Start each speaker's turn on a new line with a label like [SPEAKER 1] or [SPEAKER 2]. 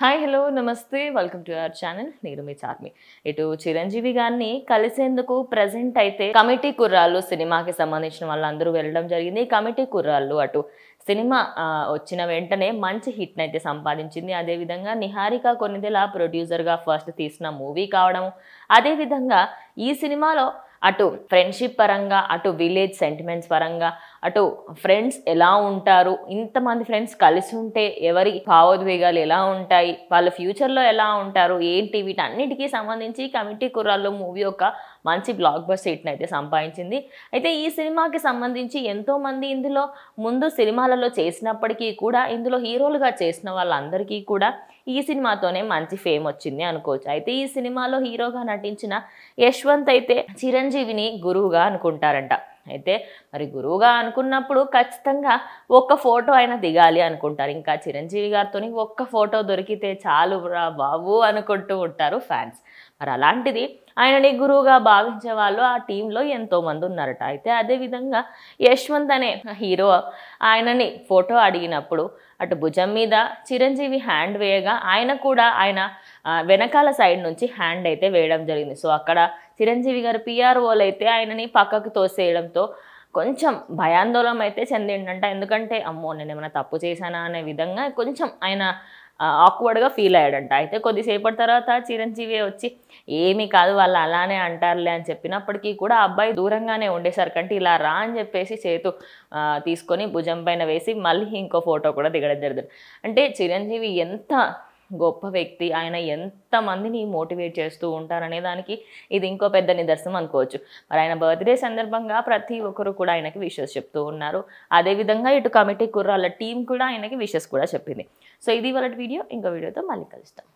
[SPEAKER 1] Hi hello నమస్తే welcome to our channel నేను మీ చార్మి. ఇటు చిరంజీవి గారిని కలిసేందుకు ప్రెజెంట్ అయితే కమిటీ కుర్రాళ్ళు సినిమాకి సంబంధించిన వాళ్ళందరూ వెళ్ళడం జరిగింది. కమిటీ కుర్రాళ్ళు అటు సినిమా వచ్చిన వెంటనే మంచి హిట్ని అయితే సంపాదించింది. అదేవిధంగా నిహారిక కొన్నిదెల ప్రొడ్యూసర్గా ఫస్ట్ తీసిన మూవీ కావడం, అదేవిధంగా ఈ సినిమాలో అటు ఫ్రెండ్షిప్ పరంగా, అటు విలేజ్ సెంటిమెంట్స్ పరంగా, అటు ఫ్రెండ్స్ ఎలా ఉంటారు, ఇంతమంది ఫ్రెండ్స్ కలిసి ఉంటే ఎవరి భావోద్వేగాలు ఎలా ఉంటాయి, వాళ్ళ ఫ్యూచర్లో ఎలా ఉంటారు ఏంటి, వీటన్నిటికీ సంబంధించి కమిటీ కుర్రాళ్ళు మూవీ ఒక మంచి బ్లాక్ బస్టర్ హిట్ని అయితే సంపాదించింది. అయితే ఈ సినిమాకి సంబంధించి ఎంతోమంది ఇందులో ముందు సినిమాలలో చేసినప్పటికీ కూడా ఇందులో హీరోలుగా చేసిన వాళ్ళందరికీ కూడా ఈ సినిమాతోనే మంచి ఫేమ్ వచ్చింది అనుకోవచ్చు. అయితే ఈ సినిమాలో హీరోగా నటించిన యశ్వంత్ అయితే చిరంజీవిని గురువుగా అనుకుంటారంట. అయితే మరి గురువుగా అనుకున్నప్పుడు ఖచ్చితంగా ఒక్క ఫోటో అయినా దిగాలి అనుకుంటారు. ఇంకా చిరంజీవి గారితో ఒక్క ఫోటో దొరికితే చాలు రా బాబు అనుకుంటూ ఉంటారు ఫ్యాన్స్. మరి అలాంటిది ఆయనని గురువుగా భావించే వాళ్ళు ఆ టీంలో ఎంతోమంది ఉన్నారట. అయితే అదేవిధంగా యశ్వంత్ అనే హీరో ఆయనని ఫోటో అడిగినప్పుడు అటు భుజం మీద చిరంజీవి హ్యాండ్ వేయగా ఆయన కూడా ఆయన వెనకాల సైడ్ నుంచి హ్యాండ్ అయితే వేయడం జరిగింది. సో అక్కడ చిరంజీవి గారు పిఆర్ఓలు అయితే ఆయనని పక్కకు తోసేయడంతో కొంచెం భయాందోళన అయితే చెందిండంట. ఎందుకంటే అమ్మో నేను ఏమైనా తప్పు చేశానా అనే విధంగా కొంచెం ఆయన ఆక్వర్డ్గా ఫీల్ అయ్యాడంట. అయితే కొద్దిసేపటి తర్వాత చిరంజీవి వచ్చి ఏమీ కాదు వాళ్ళు అలానే అంటారులే అని చెప్పినప్పటికీ కూడా అబ్బాయి దూరంగానే ఉండేసరికంటే ఇలా రా అని చెప్పేసి చేతు తీసుకొని భుజం పైన వేసి మళ్ళీ ఇంకో ఫోటో కూడా దిగడం జరిగింది. అంటే చిరంజీవి ఎంత గొప్ప వ్యక్తి, ఆయన ఎంతమందిని మోటివేట్ చేస్తూ ఉంటారనే దానికి ఇది ఇంకో పెద్ద నిదర్శనం అనుకోవచ్చు. మరి ఆయన బర్త్డే సందర్భంగా ప్రతి ఒక్కరు కూడా ఆయనకి విషెస్ చెప్తూ ఉన్నారు. అదేవిధంగా ఇటు కమిటీ కుర్రాళ్ళ టీం కూడా ఆయనకి విషెస్ కూడా చెప్పింది. సో ఇది వాళ్ళ వీడియో. ఇంకో వీడియోతో మళ్ళీ కలుస్తాం.